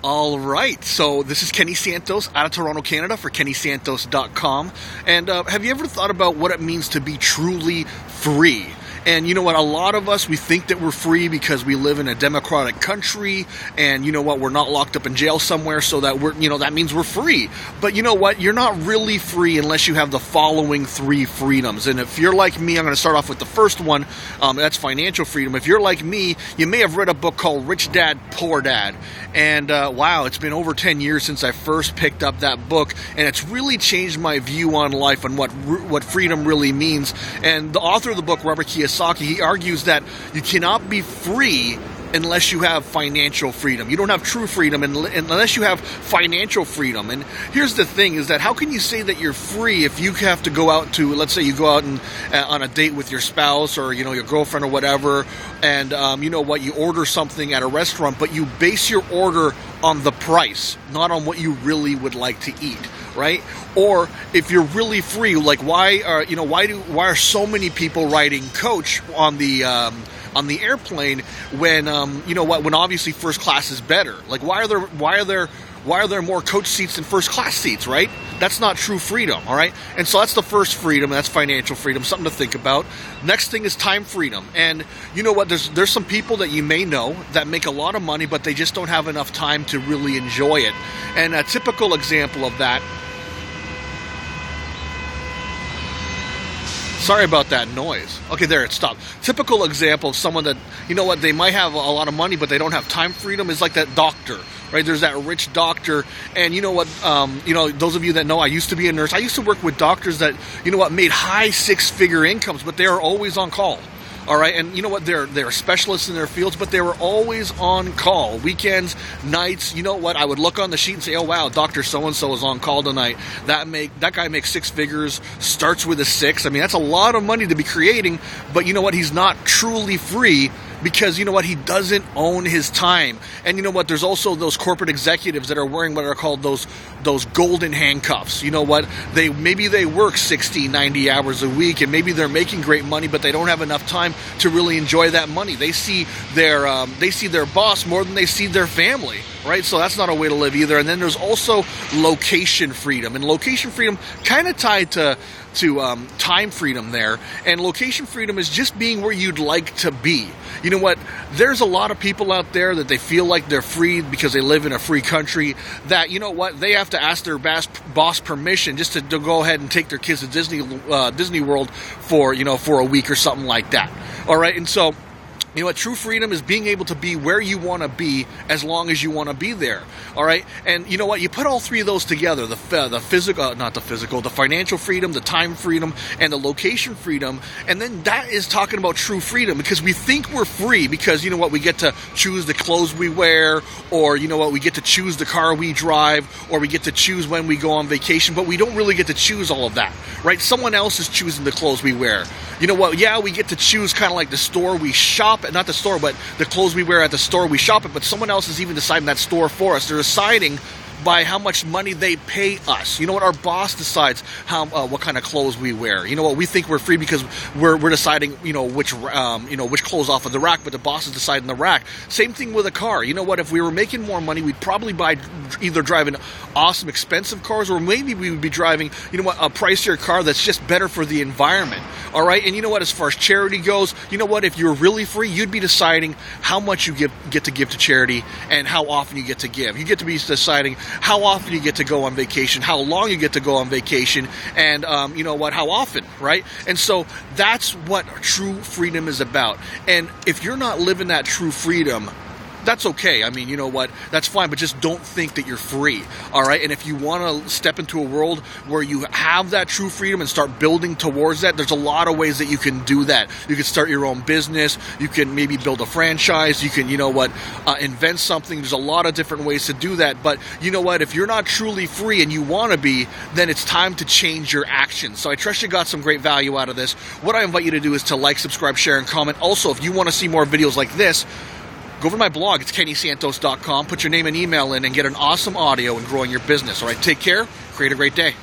All right, so this is Kenny Santos out of Toronto, Canada for KennySantos.com. And have you ever thought about what it means to be truly free? And you know what, a lot of us, we think that we're free because we live in a democratic country, and you know what, we're not locked up in jail somewhere, so that that means we're free. But you know what, you're not really free unless you have the following three freedoms. And if you're like me, I'm going to start off with the first one, that's financial freedom. If you're like me, you may have read a book called Rich Dad, Poor Dad. And wow, it's been over 10 years since I first picked up that book, and it's really changed my view on life and what freedom really means. And the author of the book, Robert Kiyosaki, he argues that you cannot be free unless you have financial freedom. You don't have true freedom unless you have financial freedom. And here's the thing, is that how can you say that you're free if you have to go out to, let's say you go out and on a date with your spouse or, your girlfriend or whatever, and you know what, you order something at a restaurant, but you base your order on the price, not on what you really would like to eat, right? Or if you're really free, like why are so many people riding coach on the airplane when when obviously first class is better? Like why are there more coach seats than first class seats, right? That's not true freedom, all right? And so that's the first freedom, that's financial freedom, something to think about. Next thing is time freedom. And you know what, there's some people that you may know that make a lot of money, but they just don't have enough time to really enjoy it. And a typical example of that, sorry about that noise. Okay, there, it stopped. Typical example of someone that, they might have a lot of money, but they don't have time freedom is like that doctor, right? There's that rich doctor, and you know what, those of you that know, I used to be a nurse. I used to work with doctors that, made high six-figure incomes, but they are always on call. All right, and you know what? They're specialists in their fields, but they were always on call. Weekends, nights. You know what? I would look on the sheet and say, "Oh wow, Dr. So-and-so is on call tonight." That guy makes six figures, starts with a six. I mean, that's a lot of money to be creating, but you know what? He's not truly free because you know what? He doesn't own his time. And you know what? There's also those corporate executives that are wearing what are called those golden handcuffs. You know what? Maybe they work 60, 90 hours a week, and maybe they're making great money, but they don't have enough time to really enjoy that money. They see their boss more than they see their family, right? So that's not a way to live either. And then there's also location freedom, and location freedom kind of tied to time freedom there. And location freedom is just being where you'd like to be. You know what? There's a lot of people out there that they feel like they're free because they live in a free country, that, you know what, they have to ask their boss permission just to go ahead and take their kids to Disney World for a week or something like that. All right, and so, you know what, true freedom is being able to be where you want to be as long as you want to be there, all right? And you know what, you put all three of those together, the financial freedom, the time freedom, and the location freedom, and then that is talking about true freedom, because we think we're free because, you know what, we get to choose the clothes we wear, or, you know what, we get to choose the car we drive, or we get to choose when we go on vacation, but we don't really get to choose all of that, right? Someone else is choosing the clothes we wear. You know what, yeah, we get to choose kind of like the store we shop at, not the store, but the clothes we wear at the store we shop at, but someone else is even deciding that store for us. They're deciding by how much money they pay us. You know what, our boss decides what kind of clothes we wear. You know what, we think we're free because we're deciding, which clothes off of the rack, but the boss is deciding the rack. Same thing with a car. You know what, if we were making more money, we'd probably either driving awesome expensive cars, or maybe we would be driving, a pricier car that's just better for the environment. All right, and you know what, as far as charity goes, you know what, if you're really free, you'd be deciding how much you get to give to charity and how often you get to give. You get to be deciding how often you get to go on vacation, how long you get to go on vacation, and you know what, how often, right? And so that's what true freedom is about. And if you're not living that true freedom, that's okay. I mean, you know what, that's fine, but just don't think that you're free, all right? And if you want to step into a world where you have that true freedom and start building towards that, there's a lot of ways that you can do that. You can start your own business, you can maybe build a franchise, you can, invent something. There's a lot of different ways to do that, but you know what, if you're not truly free and you want to be, then it's time to change your actions. So I trust you got some great value out of this. What I invite you to do is to like, subscribe, share, and comment. Also, if you want to see more videos like this, go over to my blog. It's KennySantos.com. Put your name and email in and get an awesome audio in growing your business. All right, take care. Create a great day.